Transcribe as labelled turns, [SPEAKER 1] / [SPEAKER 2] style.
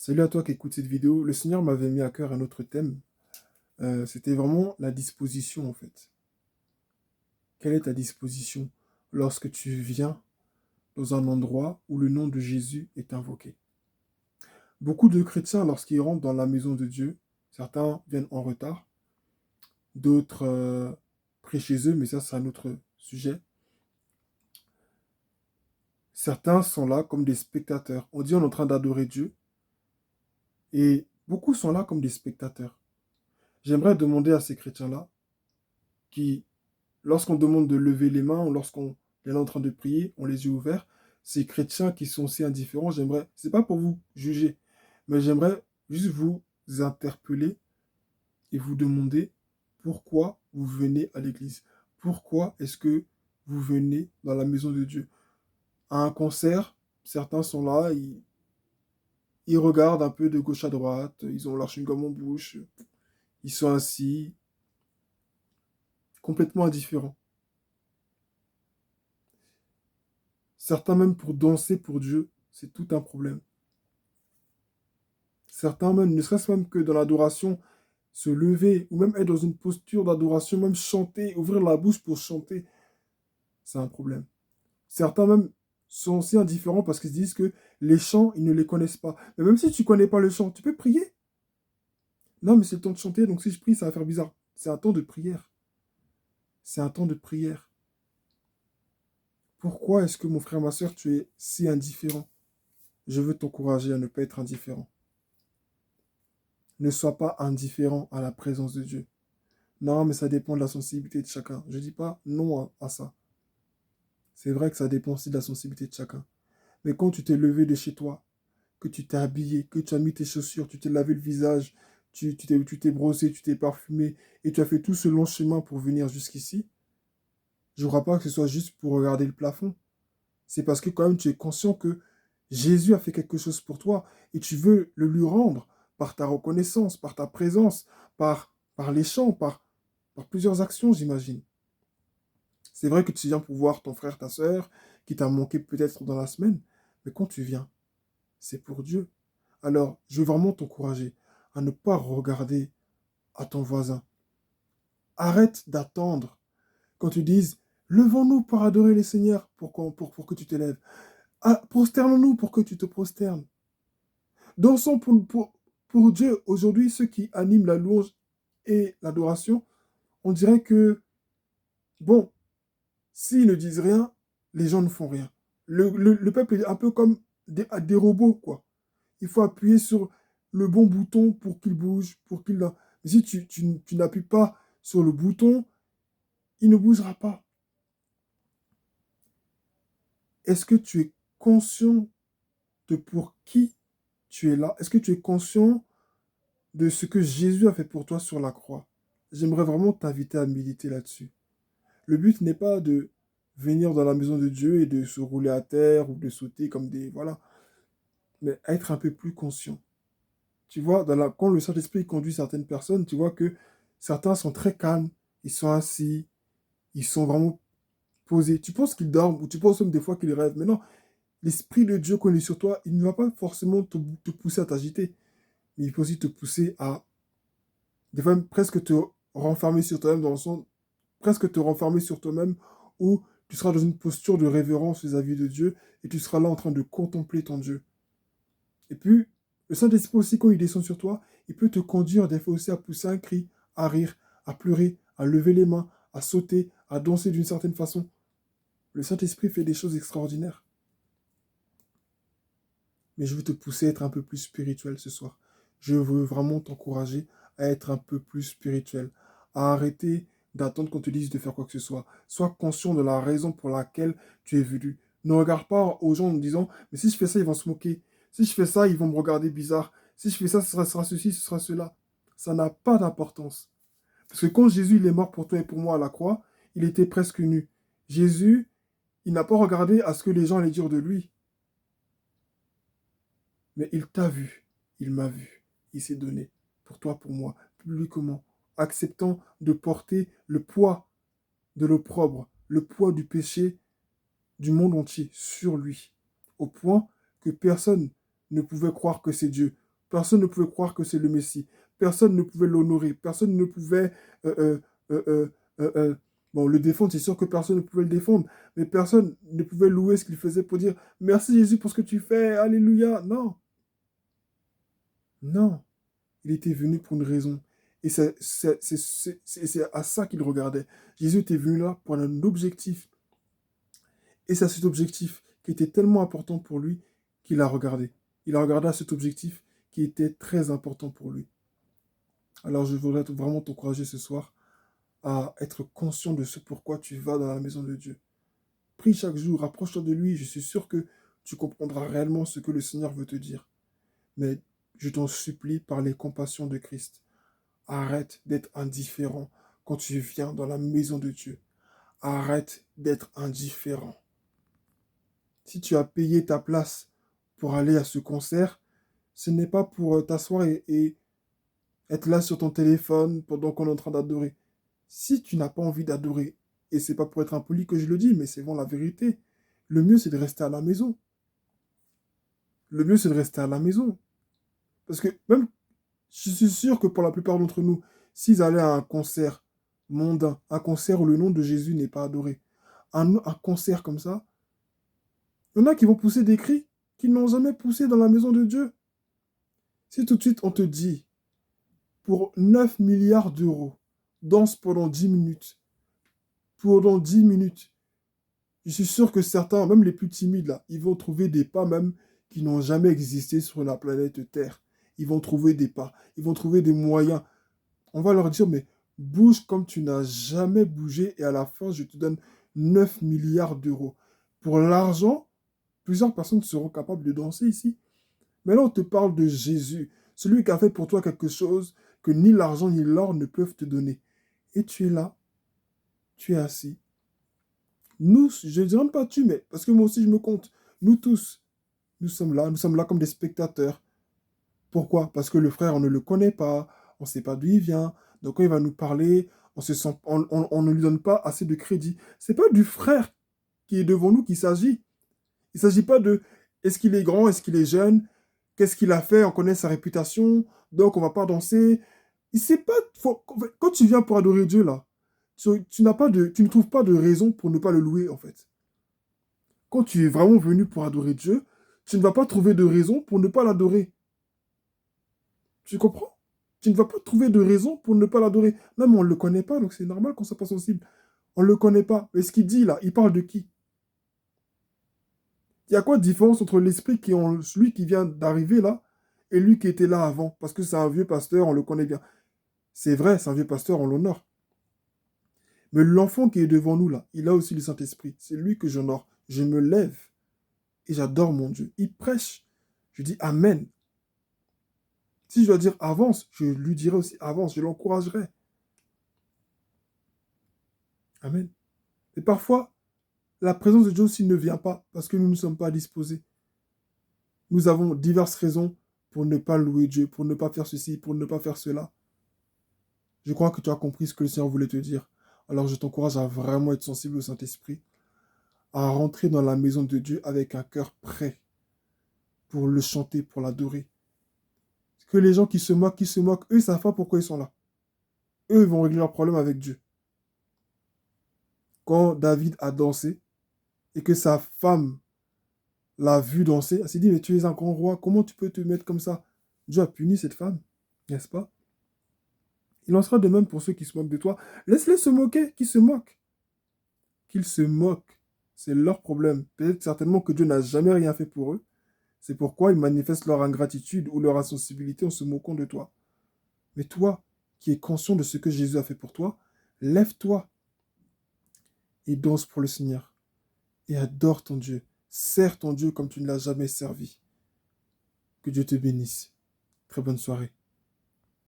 [SPEAKER 1] Salut à toi qui écoute cette vidéo. Le Seigneur m'avait mis à cœur un autre thème. C'était vraiment la disposition en fait. Quelle est ta disposition lorsque tu viens dans un endroit où le nom de Jésus est invoqué? Beaucoup de chrétiens, lorsqu'ils rentrent dans la maison de Dieu, certains viennent en retard, d'autres prient chez eux, mais ça c'est un autre sujet. Certains sont là comme des spectateurs. On dit on est en train d'adorer Dieu et beaucoup sont là comme des spectateurs. J'aimerais demander à ces chrétiens-là qui lorsqu'on demande de lever les mains ou lorsqu'on est en train de prier, on les yeux ouverts, ces chrétiens qui sont si indifférents, c'est pas pour vous juger, mais j'aimerais juste vous interpeller et vous demander pourquoi vous venez à l'église. Pourquoi est-ce que vous venez dans la maison de Dieu? À un concert, certains sont là, ils regardent un peu de gauche à droite, ils ont leur chewing-gum en bouche, ils sont assis, complètement indifférents. Certains même pour danser pour Dieu, c'est tout un problème. Certains même, ne serait-ce même que dans l'adoration, se lever ou même être dans une posture d'adoration, même chanter, ouvrir la bouche pour chanter, c'est un problème. Certains même sont aussi indifférents parce qu'ils se disent que les chants, ils ne les connaissent pas. Mais même si tu ne connais pas le chant, tu peux prier. Non, mais c'est le temps de chanter, donc si je prie, ça va faire bizarre. C'est un temps de prière. C'est un temps de prière. Pourquoi est-ce que mon frère, ma soeur, tu es si indifférent? Je veux t'encourager à ne pas être indifférent. Ne sois pas indifférent à la présence de Dieu. Non, mais ça dépend de la sensibilité de chacun. Je ne dis pas non à ça. C'est vrai que ça dépend aussi de la sensibilité de chacun. Mais quand tu t'es levé de chez toi, que tu t'es habillé, que tu as mis tes chaussures, tu t'es lavé le visage, tu t'es brossé, tu t'es parfumé, et tu as fait tout ce long chemin pour venir jusqu'ici, je ne crois pas que ce soit juste pour regarder le plafond. C'est parce que quand même tu es conscient que Jésus a fait quelque chose pour toi, et tu veux le lui rendre par ta reconnaissance, par ta présence, par les chants, par plusieurs actions, j'imagine. C'est vrai que tu viens pour voir ton frère, ta sœur, qui t'a manqué peut-être dans la semaine, mais quand tu viens, c'est pour Dieu. Alors, je veux vraiment t'encourager à ne pas regarder à ton voisin. Arrête d'attendre quand tu dises, levons-nous pour adorer le Seigneur pour que tu te lèves. Ah, prosterne-nous pour que tu te prosternes. Dansons pour Dieu. Aujourd'hui, ceux qui animent la louange et l'adoration, on dirait que, bon, s'ils ne disent rien, les gens ne font rien. Le peuple est un peu comme des robots, quoi. Il faut appuyer sur le bon bouton pour qu'il bouge, pour qu'il... Mais si tu n'appuies pas sur le bouton, il ne bougera pas. Est-ce que tu es conscient de pour qui tu es là? Est-ce que tu es conscient de ce que Jésus a fait pour toi sur la croix? J'aimerais vraiment t'inviter à méditer là-dessus. Le but n'est pas de venir dans la maison de Dieu et de se rouler à terre ou de sauter comme des... Voilà. Mais être un peu plus conscient. Tu vois, quand le Saint-Esprit conduit certaines personnes, tu vois que certains sont très calmes, ils sont assis, ils sont vraiment posés. Tu penses qu'ils dorment ou tu penses même des fois qu'ils rêvent. Mais non, l'Esprit de Dieu qu'on est sur toi, il ne va pas forcément te pousser à t'agiter, mais il peut aussi te pousser à, des fois, même presque te renfermer sur toi-même, dans le sens, presque te renfermer sur toi-même, où tu seras dans une posture de révérence vis-à-vis de Dieu et tu seras là en train de contempler ton Dieu. Et puis, le Saint-Esprit aussi, quand il descend sur toi, il peut te conduire des fois aussi à pousser un cri, à rire, à pleurer, à lever les mains, à sauter, à danser d'une certaine façon. Le Saint-Esprit fait des choses extraordinaires. Mais je veux te pousser à être un peu plus spirituel ce soir. Je veux vraiment t'encourager à être un peu plus spirituel, à arrêter d'attendre qu'on te dise de faire quoi que ce soit. Sois conscient de la raison pour laquelle tu es venu. Ne regarde pas aux gens en disant, mais si je fais ça, ils vont se moquer. Si je fais ça, ils vont me regarder bizarre. Si je fais ça, ce sera ceci, ce sera cela. Ça n'a pas d'importance. Parce que quand Jésus il est mort pour toi et pour moi à la croix, il était presque nu. Jésus, il n'a pas regardé à ce que les gens allaient dire de lui. Mais il t'a vu, il m'a vu, il s'est donné, pour toi, pour moi, plus comment, acceptant de porter le poids de l'opprobre, le poids du péché du monde entier sur lui, au point que personne ne pouvait croire que c'est Dieu. Personne ne pouvait croire que c'est le Messie. Personne ne pouvait l'honorer. Personne ne pouvait euh, euh, euh, euh, euh, bon, le défendre. C'est sûr que personne ne pouvait le défendre. Mais personne ne pouvait louer ce qu'il faisait pour dire merci Jésus pour ce que tu fais. Alléluia. Non. Non. Il était venu pour une raison. Et c'est à ça qu'il regardait. Jésus était venu là pour un objectif. Et c'est cet objectif qui était tellement important pour lui qu'il a regardé. Il a regardé à cet objectif qui était très important pour lui. Alors je voudrais vraiment t'encourager ce soir à être conscient de ce pourquoi tu vas dans la maison de Dieu. Prie chaque jour, approche-toi de lui. Je suis sûr que tu comprendras réellement ce que le Seigneur veut te dire. Mais je t'en supplie par les compassions de Christ. Arrête d'être indifférent quand tu viens dans la maison de Dieu. Arrête d'être indifférent. Si tu as payé ta place pour aller à ce concert, ce n'est pas pour t'asseoir et être là sur ton téléphone pendant qu'on est en train d'adorer. Si tu n'as pas envie d'adorer, et c'est pas pour être impoli que je le dis, mais c'est vraiment la vérité, le mieux c'est de rester à la maison. Le mieux c'est de rester à la maison. Parce que même, je suis sûr que pour la plupart d'entre nous, s'ils allaient à un concert mondain, un concert où le nom de Jésus n'est pas adoré, un concert comme ça, il y en a qui vont pousser des cris qu'ils n'ont jamais poussé dans la maison de Dieu. Si tout de suite on te dit, pour 9 milliards d'euros, danse pendant 10 minutes, pendant 10 minutes, je suis sûr que certains, même les plus timides là, ils vont trouver des pas même qui n'ont jamais existé sur la planète Terre. Ils vont trouver des pas, ils vont trouver des moyens. On va leur dire, mais bouge comme tu n'as jamais bougé et à la fin, je te donne 9 milliards d'euros. Pour l'argent, plusieurs personnes seront capables de danser ici. Mais là, on te parle de Jésus, celui qui a fait pour toi quelque chose que ni l'argent ni l'or ne peuvent te donner. Et tu es là, tu es assis. Nous, je ne dirais même pas tu, mais parce que moi aussi je me compte. Nous tous, nous sommes là comme des spectateurs. Pourquoi? Parce que le frère, on ne le connaît pas, on ne sait pas d'où il vient. Donc quand il va nous parler, on ne lui donne pas assez de crédit. C'est pas du frère qui est devant nous qu'il s'agit. Il ne s'agit pas de est-ce qu'il est grand, est-ce qu'il est jeune, qu'est-ce qu'il a fait, on connaît sa réputation, donc on va pas danser. Il sait pas, quand tu viens pour adorer Dieu là, tu n'as pas tu ne trouves pas de raison pour ne pas le louer en fait. Quand tu es vraiment venu pour adorer Dieu, tu ne vas pas trouver de raison pour ne pas l'adorer. Tu comprends? Tu ne vas pas trouver de raison pour ne pas l'adorer. Non, mais on ne le connaît pas, donc c'est normal qu'on soit pas sensible. On ne le connaît pas. Mais ce qu'il dit là, il parle de qui? Il y a quoi de différence entre l'esprit celui qui vient d'arriver là et lui qui était là avant? Parce que c'est un vieux pasteur, on le connaît bien. C'est vrai, c'est un vieux pasteur, on l'honore. Mais l'enfant qui est devant nous là, il a aussi le Saint-Esprit. C'est lui que j'honore. Je me lève et j'adore mon Dieu. Il prêche. Je dis Amen. Si je dois dire avance, je lui dirai aussi avance. Je l'encouragerai. Amen. Et parfois, la présence de Dieu aussi ne vient pas parce que nous ne sommes pas disposés. Nous avons diverses raisons pour ne pas louer Dieu, pour ne pas faire ceci, pour ne pas faire cela. Je crois que tu as compris ce que le Seigneur voulait te dire. Alors je t'encourage à vraiment être sensible au Saint-Esprit, à rentrer dans la maison de Dieu avec un cœur prêt pour le chanter, pour l'adorer. Que les gens qui se moquent, eux, ils ne savent pas pourquoi ils sont là. Eux, ils vont régler leurs problèmes avec Dieu. Quand David a dansé et que sa femme l'a vu danser, elle s'est dit, mais tu es un grand roi, comment tu peux te mettre comme ça? Dieu a puni cette femme, n'est-ce pas? Il en sera de même pour ceux qui se moquent de toi. Laisse-les se moquer, qu'ils se moquent. Qu'ils se moquent. C'est leur problème. Peut-être certainement que Dieu n'a jamais rien fait pour eux. C'est pourquoi ils manifestent leur ingratitude ou leur insensibilité en se moquant de toi. Mais toi, qui es conscient de ce que Jésus a fait pour toi, lève-toi et danse pour le Seigneur. Et adore ton Dieu. Sers ton Dieu comme tu ne l'as jamais servi. Que Dieu te bénisse. Très bonne soirée.